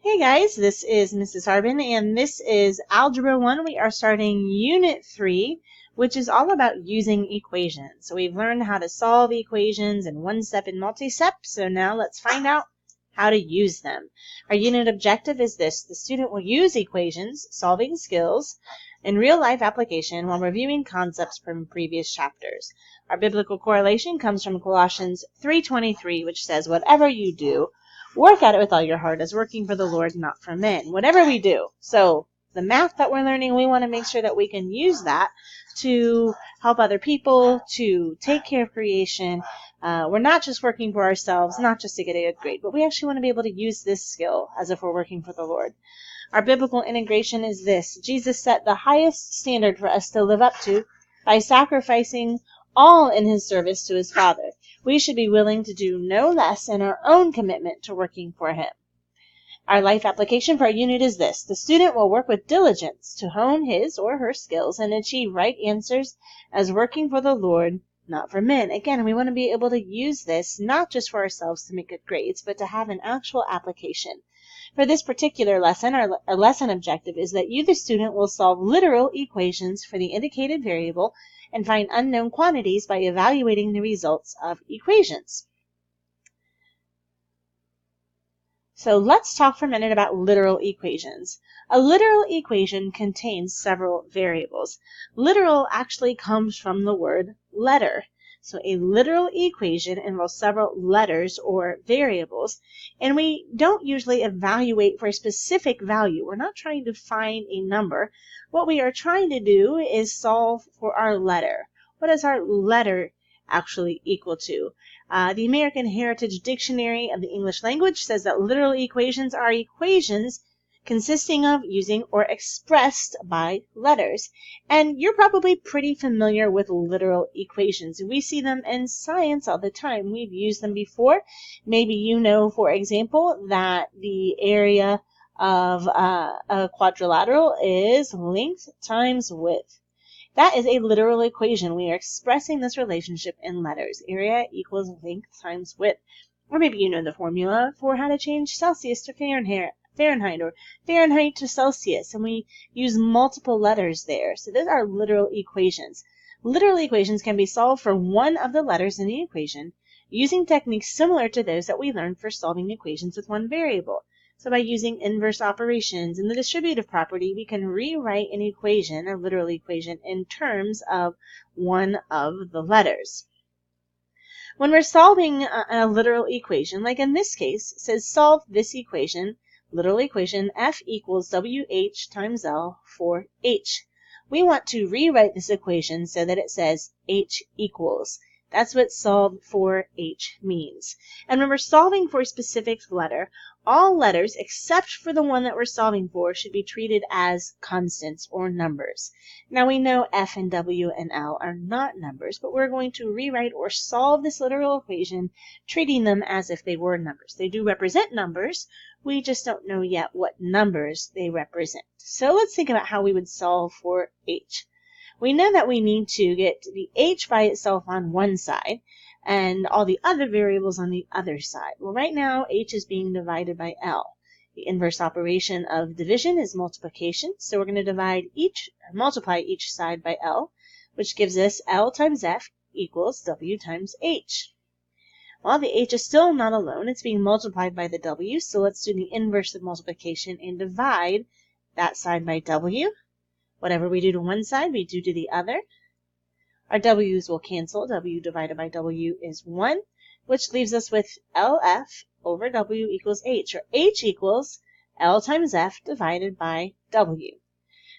Hey guys, this is Mrs. Harbin, and this is Algebra 1. We are starting Unit 3, which is all about using equations. So we've learned how to solve equations in one-step and multi-step, so now let's find out how to use them. Our unit objective is this. The student will use equations, solving skills, in real-life application while reviewing concepts from previous chapters. Our biblical correlation comes from Colossians 3:23, which says, "Whatever you do, work at it with all your heart as working for the Lord, not for men." Whatever we do. So the math that we're learning, we want to make sure that we can use that to help other people, to take care of creation. We're not just working for ourselves, not just to get a good grade, but we actually want to be able to use this skill as if we're working for the Lord. Our biblical integration is this. Jesus set the highest standard for us to live up to by sacrificing all in his service to his Father. We should be willing to do no less in our own commitment to working for him. Our life application for our unit is this. The student will work with diligence to hone his or her skills and achieve right answers as working for the Lord, not for men. Again, we want to be able to use this not just for ourselves to make good grades, but to have an actual application. For this particular lesson, our lesson objective is that you, the student, will solve literal equations for the indicated variable and find unknown quantities by evaluating the results of equations. So let's talk for a minute about literal equations. A literal equation contains several variables. Literal actually comes from the word letter. So a literal equation involves several letters or variables, and we don't usually evaluate for a specific value. We're not trying to find a number. What we are trying to do is solve for our letter. What is our letter actually equal to? The American Heritage Dictionary of the English Language says that literal equations are equations consisting of using or expressed by letters. And you're probably pretty familiar with literal equations. We see them in science all the time. We've used them before. Maybe you know, for example, that the area of a quadrilateral is length times width. That is a literal equation. We are expressing this relationship in letters. Area equals length times width. Or maybe you know the formula for how to change Celsius to Fahrenheit, or Fahrenheit to Celsius, and we use multiple letters there. So those are literal equations. Literal equations can be solved for one of the letters in the equation using techniques similar to those that we learned for solving equations with one variable. So by using inverse operations and the distributive property, we can rewrite an equation, a literal equation, in terms of one of the letters. When we're solving a literal equation, like in this case, it says solve this equation, literal equation, F equals WH times L for H. We want to rewrite this equation so that it says H equals. That's what solve for H means. And when we're solving for a specific letter, all letters except for the one that we're solving for should be treated as constants or numbers. Now we know F and W and L are not numbers, but we're going to rewrite or solve this literal equation treating them as if they were numbers. They do represent numbers. We just don't know yet what numbers they represent. So let's think about how we would solve for H. We know that we need to get the H by itself on one side and all the other variables on the other side. Well, right now, H is being divided by L. The inverse operation of division is multiplication, so we're going to multiply each side by L, which gives us L times F equals W times H. Well, the H is still not alone. It's being multiplied by the W, so let's do the inverse of multiplication and divide that side by W. Whatever we do to one side, we do to the other. Our W's will cancel. W divided by W is 1, which leaves us with LF over W equals H, or H equals L times F divided by W.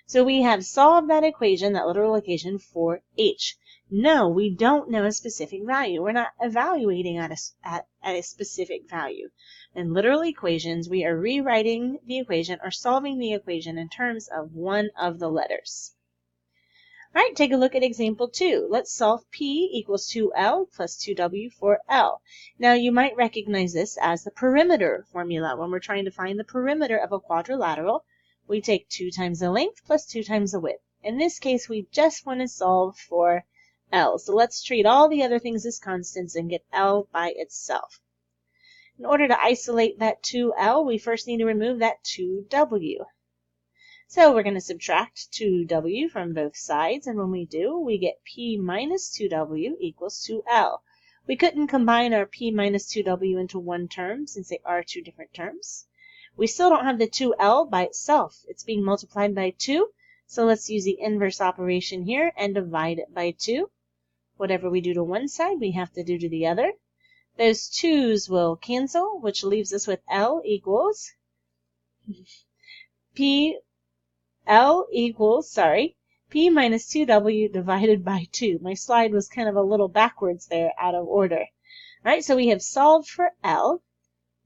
So we have solved that equation, that literal equation, for H. No, we don't know a specific value. We're not evaluating at a specific value. In literal equations, we are rewriting the equation or solving the equation in terms of one of the letters. All right, take a look at example 2. Let's solve P equals 2L plus 2W for L. Now, you might recognize this as the perimeter formula. When we're trying to find the perimeter of a quadrilateral, we take 2 times the length plus 2 times the width. In this case, we just want to solve for L. So let's treat all the other things as constants and get L by itself. In order to isolate that 2L, we first need to remove that 2W. So we're going to subtract 2W from both sides, and when we do, we get P minus 2W equals 2L. We couldn't combine our P minus 2W into one term since they are two different terms. We still don't have the 2L by itself. It's being multiplied by 2, so let's use the inverse operation here and divide it by 2. Whatever we do to one side, we have to do to the other. Those 2's will cancel, which leaves us with L equals P minus 2W divided by 2. My slide was kind of a little backwards there, out of order. All right, so we have solved for L.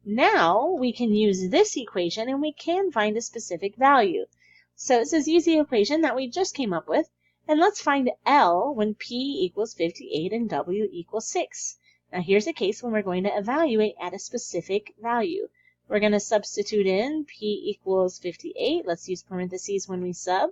Now we can use this equation and we can find a specific value. So it's this easy equation that we just came up with. And let's find L when P equals 58 and W equals 6. Now here's a case when we're going to evaluate at a specific value. We're going to substitute in P equals 58. Let's use parentheses when we sub.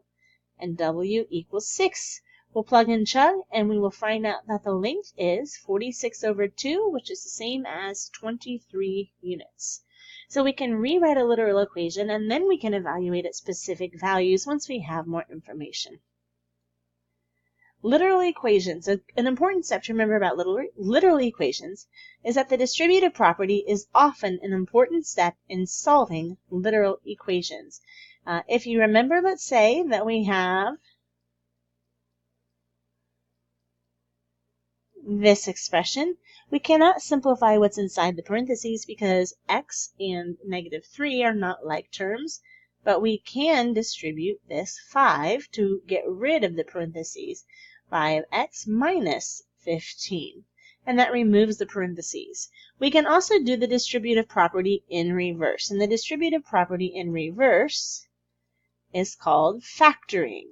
And W equals 6. We'll plug in chug, and we will find out that the length is 46 over 2, which is the same as 23 units. So we can rewrite a literal equation, and then we can evaluate at specific values once we have more information. Literal equations. An important step to remember about literal equations is that the distributive property is often an important step in solving literal equations. If you remember, let's say that we have this expression. We cannot simplify what's inside the parentheses because x and -3 are not like terms, but we can distribute this 5 to get rid of the parentheses. 5x minus 15. And that removes the parentheses. We can also do the distributive property in reverse. And the distributive property in reverse is called factoring.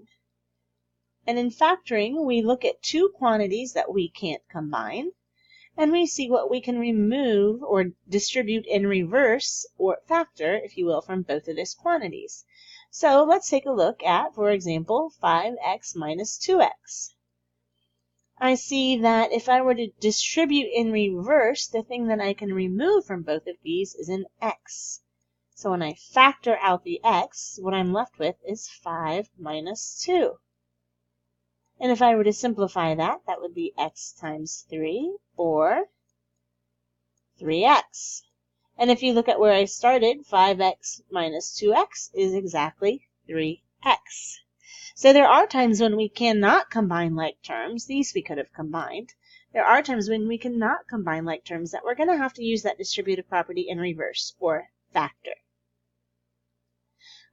And in factoring, we look at two quantities that we can't combine, and we see what we can remove or distribute in reverse, or factor, if you will, from both of these quantities. So let's take a look at, for example, 5x minus 2x. I see that if I were to distribute in reverse, the thing that I can remove from both of these is an x. So when I factor out the x, what I'm left with is 5 minus 2. And if I were to simplify that, that would be x times 3, or 3x. And if you look at where I started, 5x minus 2x is exactly 3x. So there are times when we cannot combine like terms. These we could have combined. There are times when we cannot combine like terms that we're going to have to use that distributive property in reverse, or factor.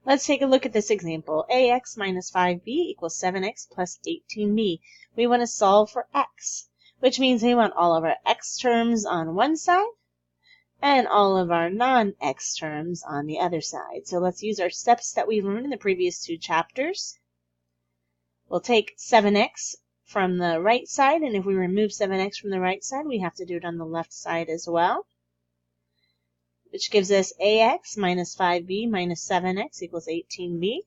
Let's take a look at this example. Ax minus 5b equals 7x plus 18b. We want to solve for x, which means we want all of our x terms on one side and all of our non-x terms on the other side. So let's use our steps that we learned in the previous two chapters. We'll take 7x from the right side, and if we remove 7x from the right side, we have to do it on the left side as well, which gives us ax minus 5b minus 7x equals 18b.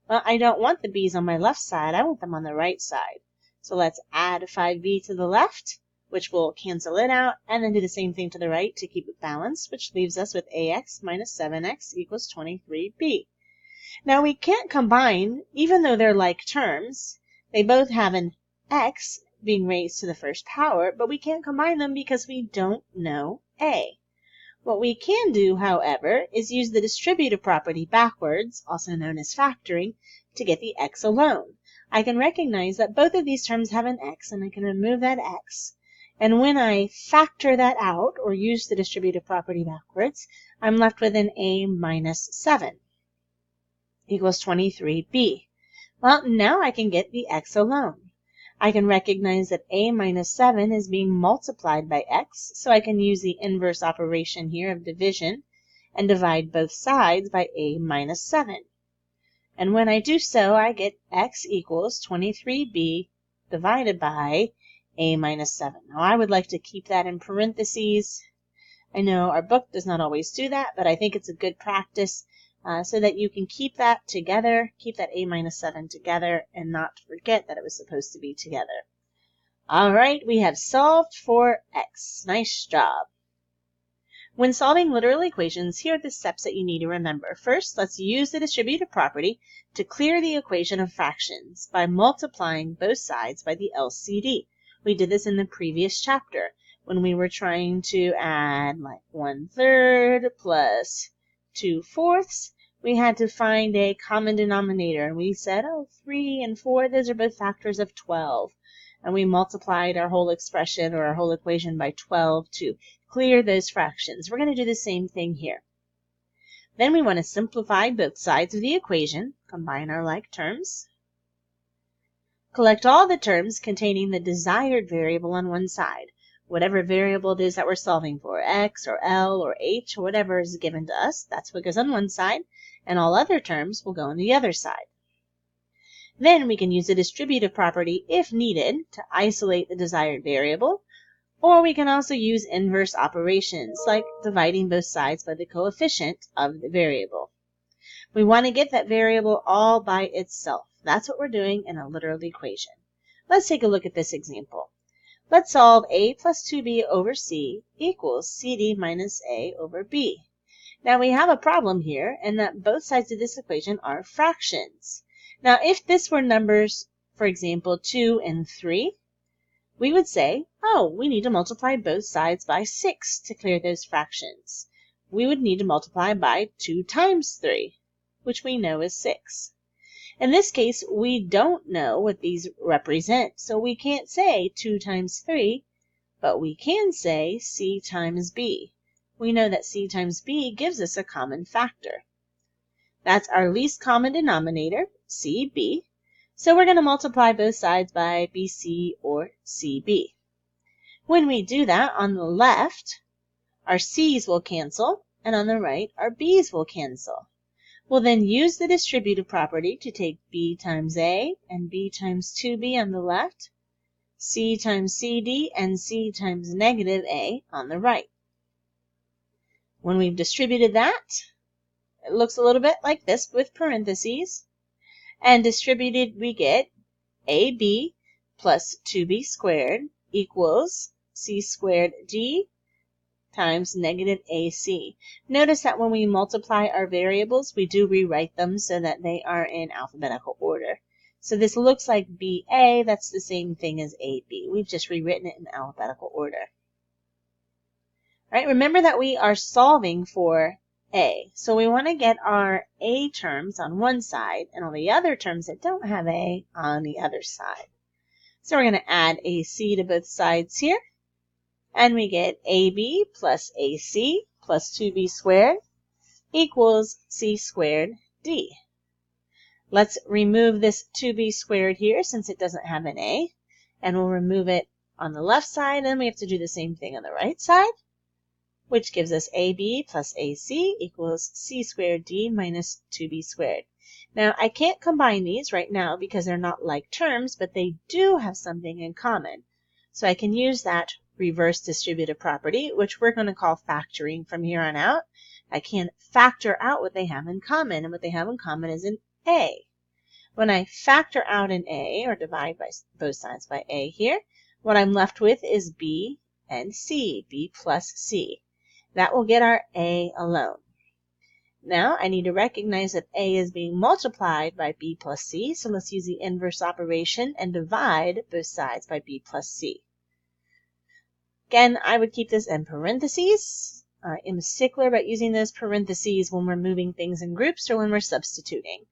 Well, I don't want the b's on my left side. I want them on the right side. So let's add 5b to the left, which will cancel it out, and then do the same thing to the right to keep it balanced, which leaves us with ax minus 7x equals 23b. Now we can't combine, even though they're like terms. They both have an x being raised to the first power, but we can't combine them because we don't know a. What we can do, however, is use the distributive property backwards, also known as factoring, to get the x alone. I can recognize that both of these terms have an x, and I can remove that x. And when I factor that out, or use the distributive property backwards, I'm left with an a minus 7 equals 23b. Well, now I can get the x alone. I can recognize that a minus 7 is being multiplied by x, so I can use the inverse operation here of division and divide both sides by a minus 7. And when I do so, I get x equals 23b divided by a minus 7. Now, I would like to keep that in parentheses. I know our book does not always do that, but I think it's a good practice so that you can keep that together, keep that a minus 7 together, and not forget that it was supposed to be together. All right, we have solved for x. Nice job. When solving literal equations, here are the steps that you need to remember. First, let's use the distributive property to clear the equation of fractions by multiplying both sides by the LCD. We did this in the previous chapter when we were trying to add like 1/3 plus 2/4. We had to find a common denominator, and we said, 3 and 4, those are both factors of 12. And we multiplied our whole expression or our whole equation by 12 to clear those fractions. We're going to do the same thing here. Then we want to simplify both sides of the equation, combine our like terms, collect all the terms containing the desired variable on one side, whatever variable it is that we're solving for, x or L or h or whatever is given to us, that's what goes on one side, and all other terms will go on the other side. Then we can use the distributive property, if needed, to isolate the desired variable, or we can also use inverse operations, like dividing both sides by the coefficient of the variable. We want to get that variable all by itself. That's what we're doing in a literal equation. Let's take a look at this example. Let's solve a plus 2b over c equals cd minus a over b. Now we have a problem here in that both sides of this equation are fractions. Now if this were numbers, for example, 2 and 3, we would say, we need to multiply both sides by 6 to clear those fractions. We would need to multiply by 2 times 3, which we know is 6. In this case, we don't know what these represent, so we can't say 2 times 3, but we can say c times b. We know that c times b gives us a common factor. That's our least common denominator, cb. So we're going to multiply both sides by BC or CB. When we do that, on the left, our C's will cancel, and on the right, our B's will cancel. We'll then use the distributive property to take B times A and B times 2B on the left, C times CD, and C times negative A on the right. When we've distributed that, it looks a little bit like this with parentheses. And distributed, we get AB plus 2B squared equals C squared D times negative AC. Notice that when we multiply our variables, we do rewrite them so that they are in alphabetical order. So this looks like BA, that's the same thing as AB. We've just rewritten it in alphabetical order. All right, remember that we are solving for A. So we want to get our A terms on one side and all the other terms that don't have A on the other side. So we're going to add AC to both sides here. And we get AB plus AC plus 2B squared equals C squared D. Let's remove this 2B squared here since it doesn't have an A. And we'll remove it on the left side. And we have to do the same thing on the right side, which gives us AB plus AC equals C squared D minus 2B squared. Now, I can't combine these right now because they're not like terms, but they do have something in common. So I can use that reverse distributive property, which we're going to call factoring from here on out. I can factor out what they have in common, and what they have in common is an A. When I factor out an A, or divide by both sides by A here, what I'm left with is B and C, B plus C. That will get our A alone. Now I need to recognize that A is being multiplied by B plus C, so let's use the inverse operation and divide both sides by B plus C. Again, I would keep this in parentheses. I'm a stickler about using those parentheses when we're moving things in groups or when we're substituting.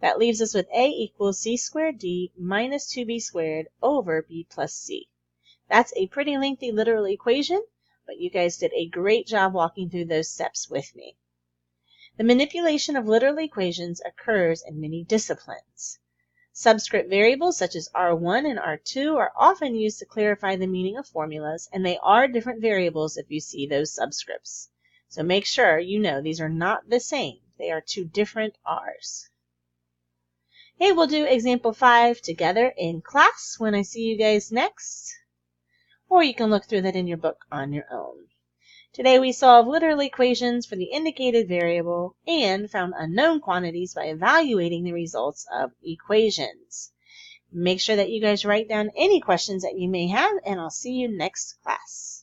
That leaves us with A equals C squared D minus 2B squared over B plus C. That's a pretty lengthy literal equation, but you guys did a great job walking through those steps with me. The manipulation of literal equations occurs in many disciplines. Subscript variables such as R1 and R2 are often used to clarify the meaning of formulas, and they are different variables if you see those subscripts. So make sure you know these are not the same. They are two different R's. Hey, we'll do example 5 together in class when I see you guys next. Or you can look through that in your book on your own. Today we solved literal equations for the indicated variable and found unknown quantities by evaluating the results of equations. Make sure that you guys write down any questions that you may have, and I'll see you next class.